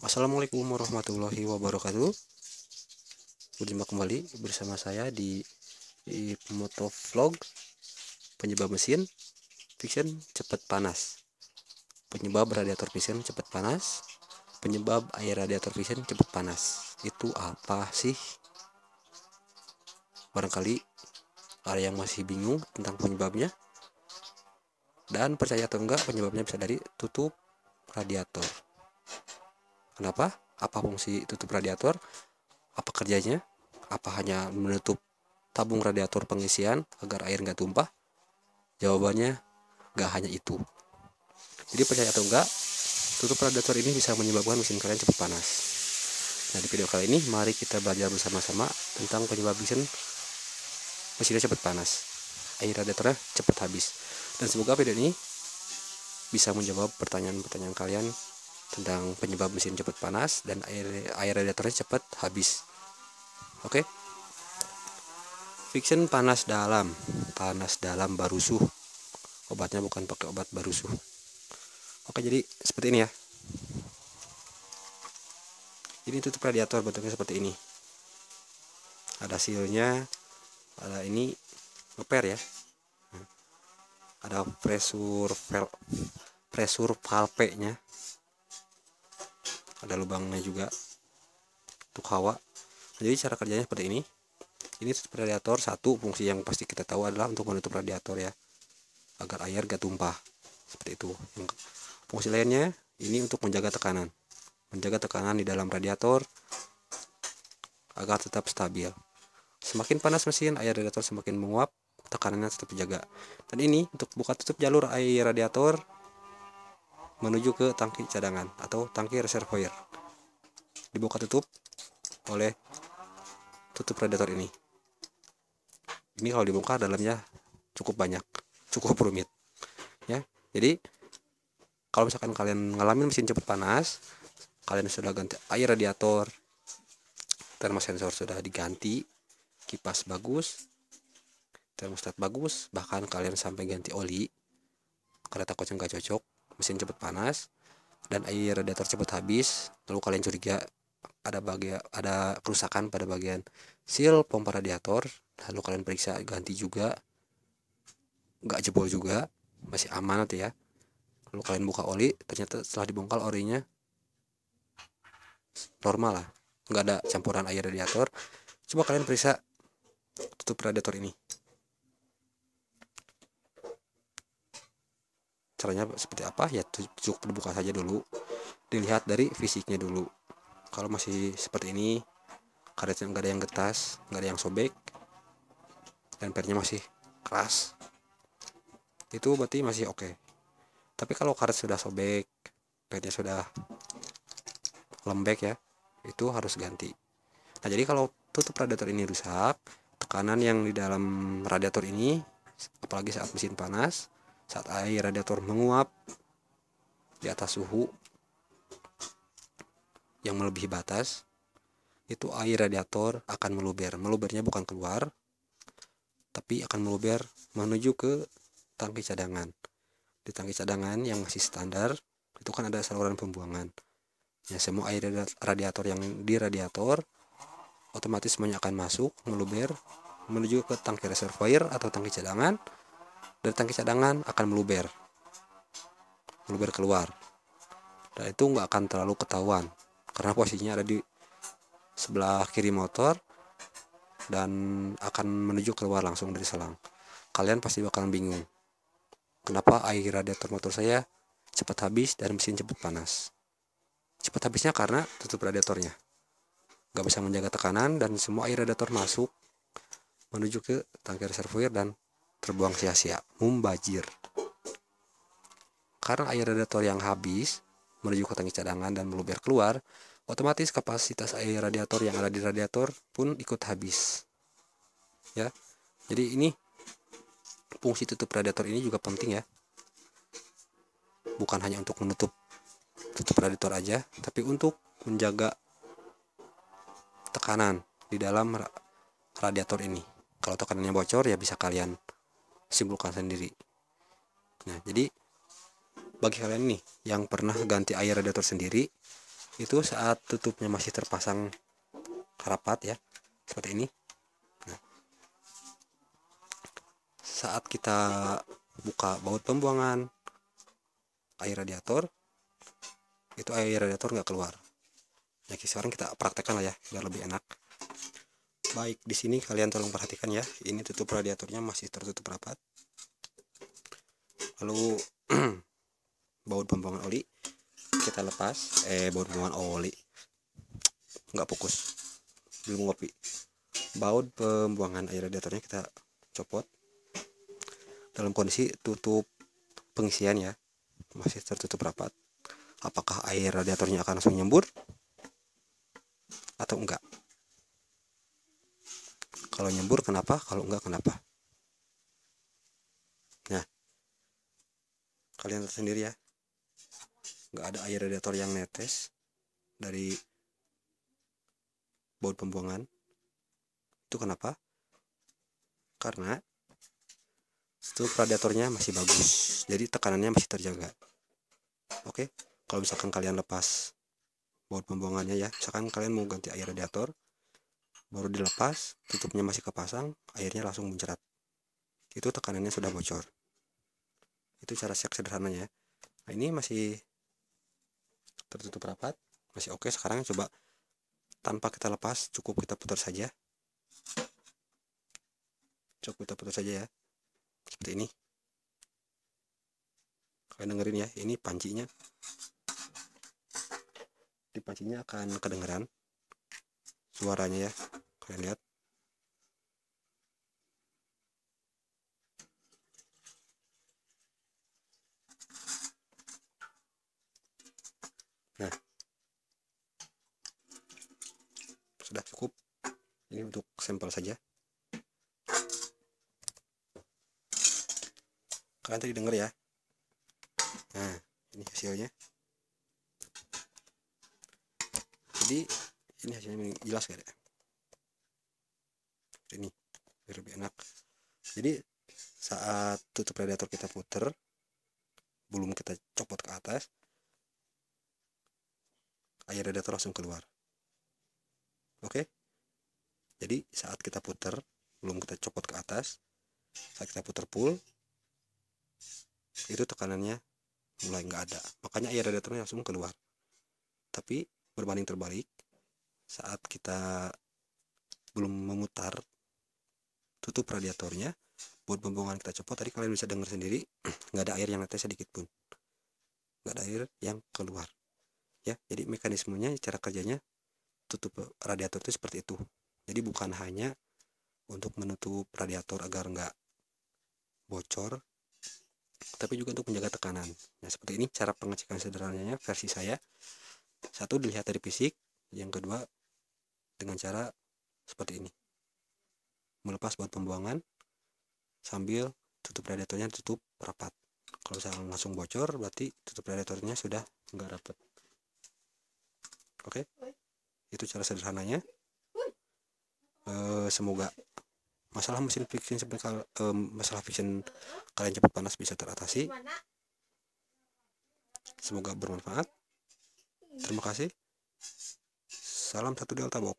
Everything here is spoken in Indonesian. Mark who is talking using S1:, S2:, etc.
S1: Assalamualaikum warahmatullahi wabarakatuh. Berjumpa kembali bersama saya di Motovlog. Penyebab mesin friction cepat panas. Penyebab radiator friction cepat panas. Penyebab air radiator friction cepat panas. Itu apa sih? Barangkali ada yang masih bingung tentang penyebabnya. Dan percaya atau enggak, penyebabnya bisa dari tutup radiator. Kenapa? Apa fungsi tutup radiator? Apa kerjanya? Apa hanya menutup tabung radiator pengisian agar air nggak tumpah? Jawabannya nggak hanya itu. Jadi percaya atau enggak, tutup radiator ini bisa menyebabkan mesin kalian cepat panas. Nah, di video kali ini mari kita belajar bersama-sama tentang penyebab mesinnya cepat panas. Air radiatornya cepat habis. Dan semoga video ini bisa menjawab pertanyaan-pertanyaan kalian tentang penyebab mesin cepat panas dan air radiatornya cepat habis. Oke? Friction panas dalam barusuh. Obatnya bukan pakai obat barusuh. Oke, jadi seperti ini ya. Ini tutup radiator bentuknya seperti ini. Ada sealnya, ada ini ngeper ya. Ada pressure valve nya. Ada lubangnya juga untuk hawa. Jadi cara kerjanya seperti ini. Ini tutup radiator, satu fungsi yang pasti kita tahu adalah untuk menutup radiator ya, agar air gak tumpah. Seperti itu. Fungsi lainnya ini untuk menjaga tekanan di dalam radiator agar tetap stabil. Semakin panas mesin, air radiator semakin menguap, tekanannya tetap dijaga. Dan ini untuk buka tutup jalur air radiator menuju ke tangki cadangan atau tangki reservoir. Dibuka tutup oleh tutup radiator ini. Ini kalau dibongkar dalamnya cukup banyak, cukup rumit ya. Jadi kalau misalkan kalian ngalamin mesin cepat panas, kalian sudah ganti air radiator, termosensor sudah diganti, kipas bagus, termostat bagus, bahkan kalian sampai ganti oli karena takutnya nggak cocok, mesin cepat panas dan air radiator cepat habis, lalu kalian curiga ada kerusakan pada bagian seal pompa radiator, lalu kalian periksa ganti juga, nggak jebol juga, masih aman nanti ya. Lalu kalian buka oli, ternyata setelah dibongkar olinya normal lah, nggak ada campuran air radiator. Coba kalian periksa tutup radiator ini. Caranya seperti apa ya? Cukup dibuka saja dulu, dilihat dari fisiknya dulu. Kalau masih seperti ini, karetnya nggak ada yang getas, nggak ada yang sobek, dan pernya masih keras, itu berarti masih oke. Tapi kalau karet sudah sobek, pernya sudah lembek ya, itu harus ganti. Nah, jadi kalau tutup radiator ini rusak, tekanan yang di dalam radiator ini, apalagi saat mesin panas, saat air radiator menguap di atas suhu yang melebihi batas, itu air radiator akan meluber. Melubernya bukan keluar, tapi akan meluber menuju ke tangki cadangan. Di tangki cadangan yang masih standar, itu kan ada saluran pembuangan. Ya, semua air radiator yang di radiator otomatis semuanya akan masuk, meluber menuju ke tangki reservoir atau tangki cadangan. Dari tangki cadangan akan meluber keluar. Dan itu nggak akan terlalu ketahuan karena posisinya ada di sebelah kiri motor dan akan menuju keluar langsung dari selang. Kalian pasti bakalan bingung, kenapa air radiator motor saya cepat habis dan mesin cepat panas. Cepat habisnya karena tutup radiatornya nggak bisa menjaga tekanan dan semua air radiator masuk menuju ke tangki reservoir dan terbuang sia-sia, mubazir. Karena air radiator yang habis menuju ke tangki cadangan dan meluber keluar, otomatis kapasitas air radiator yang ada di radiator pun ikut habis. Ya. Jadi ini fungsi tutup radiator ini juga penting ya. Bukan hanya untuk menutup tutup radiator aja, tapi untuk menjaga tekanan di dalam radiator ini. Kalau tekanannya bocor ya bisa kalian simpulkan sendiri. Nah, jadi bagi kalian nih yang pernah ganti air radiator sendiri, itu saat tutupnya masih terpasang rapat ya, seperti ini. Nah, saat kita buka baut pembuangan air radiator, itu air radiator nggak keluar. Ya, sekarang kita praktekkan lah ya, biar lebih enak. Baik, di sini kalian tolong perhatikan ya, ini tutup radiatornya masih tertutup rapat. Lalu baut pembuangan oli kita lepas, baut pembuangan oli nggak fokus, belum ngopi. Baut pembuangan air radiatornya kita copot. Dalam kondisi tutup pengisian ya, masih tertutup rapat. Apakah air radiatornya akan langsung nyembur atau enggak? Kalau nyembur kenapa? Kalau enggak kenapa? Nah, kalian lihat sendiri ya, enggak ada air radiator yang netes dari baut pembuangan. Itu kenapa? Karena tutup radiatornya masih bagus, jadi tekanannya masih terjaga. Oke, kalau misalkan kalian lepas baut pembuangannya ya, misalkan kalian mau ganti air radiator, baru dilepas, tutupnya masih kepasang, airnya langsung mencerat, itu tekanannya sudah bocor. Itu cara cek sederhananya. Nah, ini masih tertutup rapat, masih oke. Sekarang coba tanpa kita lepas, cukup kita putar saja, ya, seperti ini. Kalian dengerin ya, ini pancinya, di pancinya akan kedengeran suaranya ya, kalian lihat. Nah, sudah cukup. Ini untuk sampel saja. Kalian tadi denger ya. Nah, ini hasilnya. Jadi ini hasilnya jelas gak ya? Ini biar lebih enak. Jadi saat tutup radiator kita puter, belum kita copot ke atas, air radiator langsung keluar. Oke, jadi saat kita puter, belum kita copot ke atas, saat kita puter full, itu tekanannya mulai nggak ada, makanya air radiatornya langsung keluar. Tapi berbanding terbalik, saat kita belum memutar tutup radiatornya, buat pembuangan kita copot, tadi kalian bisa dengar sendiri, nggak ada air yang netes sedikit pun, nggak ada air yang keluar ya. Jadi mekanismenya, cara kerjanya tutup radiator itu seperti itu. Jadi bukan hanya untuk menutup radiator agar nggak bocor, tapi juga untuk menjaga tekanan. Nah, seperti ini cara pengecekan sederhananya versi saya. Satu, dilihat dari fisik, yang kedua dengan cara seperti ini, melepas baut pembuangan sambil tutup radiatornya tutup rapat. Kalau misalnya langsung bocor, berarti tutup radiatornya sudah nggak rapat. Oke, itu cara sederhananya. Semoga masalah mesin friction masalah friction kalian cepat panas bisa teratasi. Semoga bermanfaat. Terima kasih. Salam satu Delta Box.